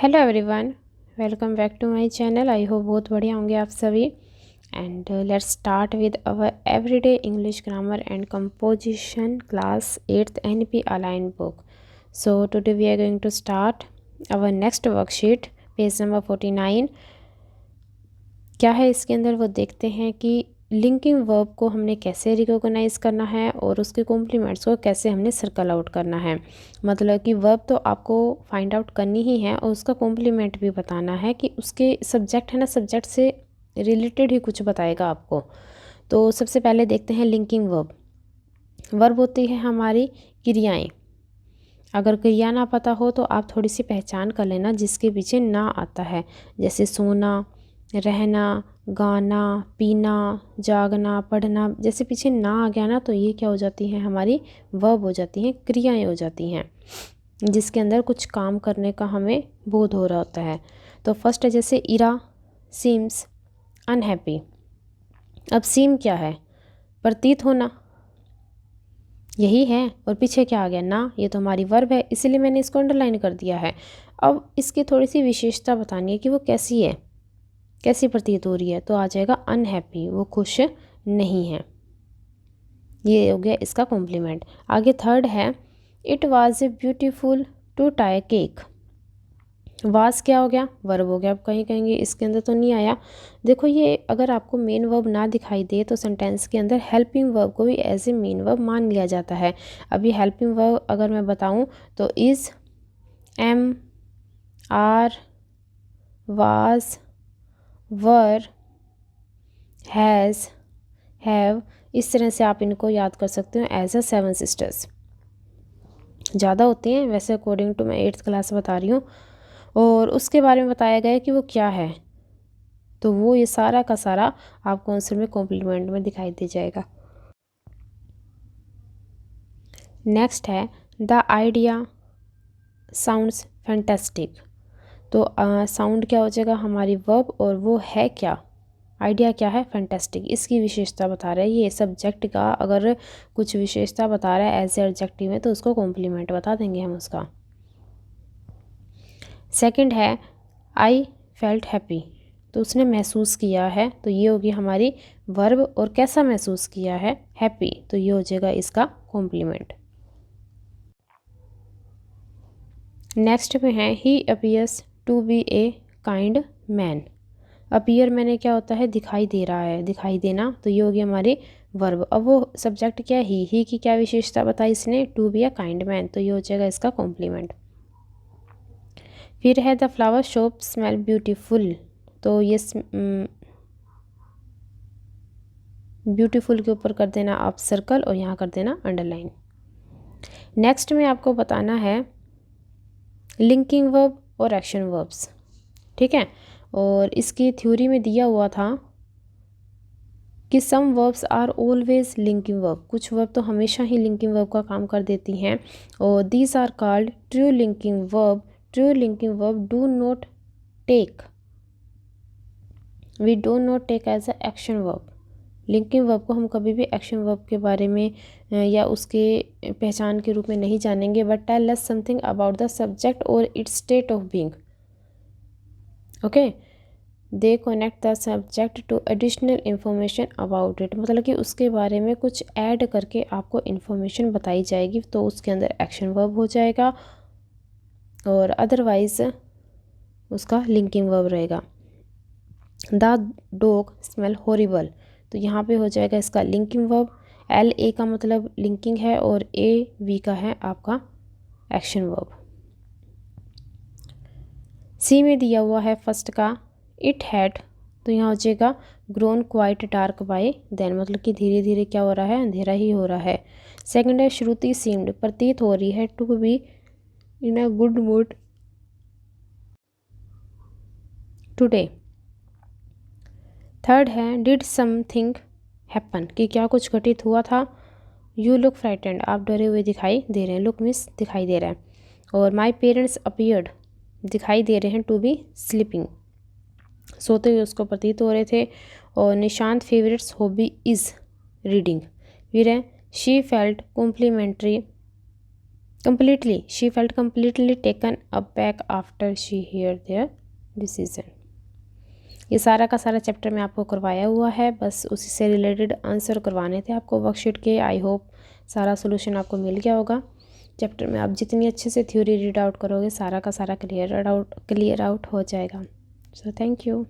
Hello everyone, welcome back to my channel. I hope बहुत बढ़िया होंगे आप सभी। And let's start with our everyday English grammar and composition class 8th NP aligned book. So today we are going to start our next worksheet, page number 49। क्या है इसके अंदर वो देखते हैं कि लिंकिंग वर्ब को हमने कैसे रिकॉग्नाइज करना है और उसके कॉम्प्लीमेंट्स को कैसे हमने सर्कल आउट करना है। मतलब कि वर्ब तो आपको फाइंड आउट करनी ही है और उसका कॉम्प्लीमेंट भी बताना है कि उसके सब्जेक्ट है ना, सब्जेक्ट से रिलेटेड ही कुछ बताएगा आपको। तो सबसे पहले देखते हैं लिंकिंग वर्ब। वर्ब होती है हमारी क्रियाएं। अगर क्रिया ना पता हो तो आप थोड़ी सी पहचान कर लेना जिसके पीछे ना आता है, जैसे सोना, रहना, गाना, पीना, जागना, पढ़ना। जैसे पीछे ना आ गया ना तो ये क्या हो जाती हैं, हमारी वर्ब हो जाती हैं, क्रियाएं हो जाती हैं जिसके अंदर कुछ काम करने का हमें बोध हो रहा होता है। तो फर्स्ट है जैसे इरा, सीम्स, अनहैप्पी। अब सीम क्या है? प्रतीत होना, यही है। और पीछे क्या आ गया? ना। ये तो हमारी वर्ब है, इसीलिए मैंने इसको अंडरलाइन कर दिया है। अब इसकी थोड़ी सी विशेषता बतानी है कि वो कैसी है, कैसी प्रतीत हो रही है। तो आ जाएगा अनहैप्पी, वो खुश नहीं है। ये हो गया इसका कॉम्प्लीमेंट। आगे थर्ड है it was a beautiful to tie cake. Was क्या हो गया? वर्ब हो गया। अब कहीं कहेंगे इसके अंदर तो नहीं आया। देखो, ये अगर आपको मेन वर्ब ना दिखाई दे तो सेंटेंस के अंदर हेल्पिंग वर्ब को भी एज ए मेन वर्ब मान लिया जाता है। अब ये हेल्पिंग वर्ब अगर मैं बताऊं तो is, am, are, was, were, has, have. इस तरह से आप इनको याद कर सकते हो एज अ 7 सिस्टर्स। ज़्यादा होती हैं वैसे, अकॉर्डिंग टू मैं 8th क्लास बता रही हूँ। और उसके बारे में बताया गया है कि वो क्या है, तो वो ये सारा का सारा आपको आंसर में कॉम्प्लीमेंट में दिखाई दे जाएगा। नेक्स्ट है द आइडिया साउंड्स फैंटास्टिक। तो साउंड क्या हो जाएगा? हमारी वर्ब, और वो है क्या? आइडिया क्या है? फैंटास्टिक। इसकी विशेषता बता रहा है, ये सब्जेक्ट का अगर कुछ विशेषता बता रहा है एज ए एडजेक्टिव में तो उसको कॉम्प्लीमेंट बता देंगे हम उसका। सेकंड है आई फेल्ट हैप्पी। तो उसने महसूस किया है, तो ये होगी हमारी वर्ब। और कैसा महसूस किया है? हैप्पी। तो ये हो जाएगा इसका कॉम्प्लीमेंट। नेक्स्ट में है he appears to be a kind man. Appear मैंने क्या होता है? दिखाई दे रहा है, दिखाई देना। तो ये होगी हमारी वर्ब। अब वो सब्जेक्ट क्या है? ही की क्या विशेषता बताई इसने? To be a kind man. तो ये हो जाएगा इसका कॉम्प्लीमेंट। फिर है the flower shop smell beautiful. तो ये ब्यूटीफुल के ऊपर कर देना आप सर्कल और यहाँ कर देना अंडरलाइन। नेक्स्ट में आपको बताना है लिंकिंग वर्ब और एक्शन वर्ब्स, ठीक है। और इसकी थ्योरी में दिया हुआ था कि some verbs are always linking verb. कुछ वर्ब तो हमेशा ही लिंकिंग वर्ब का काम कर देती हैं। और these are called true linking verb. True linking verb do not take, we do not take as a action verb. Linking verb को हम कभी भी एक्शन वर्ब के बारे में या उसके पहचान के रूप में नहीं जानेंगे, but tell us something about the subject और its state of being. Okay, they connect the subject to additional information about it. मतलब कि उसके बारे में कुछ ऐड करके आपको इन्फॉर्मेशन बताई जाएगी, तो उसके अंदर एक्शन वर्ब हो जाएगा और अदरवाइज उसका लिंकिंग वर्ब रहेगा। The dog smell horrible. तो यहाँ पे हो जाएगा इसका लिंकिंग वर्ब। एल ए का मतलब लिंकिंग है और ए वी का है आपका एक्शन वर्ब। सी में दिया हुआ है फर्स्ट का इट हैड। तो यहाँ हो जाएगा grown quite dark by then. मतलब कि धीरे धीरे क्या हो रहा है? अंधेरा ही हो रहा है। सेकंड है श्रुति सीम्ड, प्रतीत हो रही है to be in a good mood today. Third है डिड समथिंग हैपन, कि क्या कुछ घटित हुआ था। यू लुक फ्राइटेंड, आप डरे हुए दिखाई दे रहे हैं। लुक मिस दिखाई दे रहा है। और माई पेरेंट्स अपीयर्ड, दिखाई दे रहे हैं टू बी स्लीपिंग, सोते हुए उसको प्रतीत हो रहे थे। और Nishant favourites hobby is reading. फिर है she felt complimentary completely. She felt completely taken aback after she heard their decision. ये सारा का सारा चैप्टर में आपको करवाया हुआ है, बस उसी से रिलेटेड आंसर करवाने थे आपको वर्कशीट के। आई होप सारा सोल्यूशन आपको मिल गया होगा। चैप्टर में आप जितनी अच्छे से थ्योरी रीड आउट करोगे, सारा का सारा क्लियर आउट हो जाएगा। So thank you.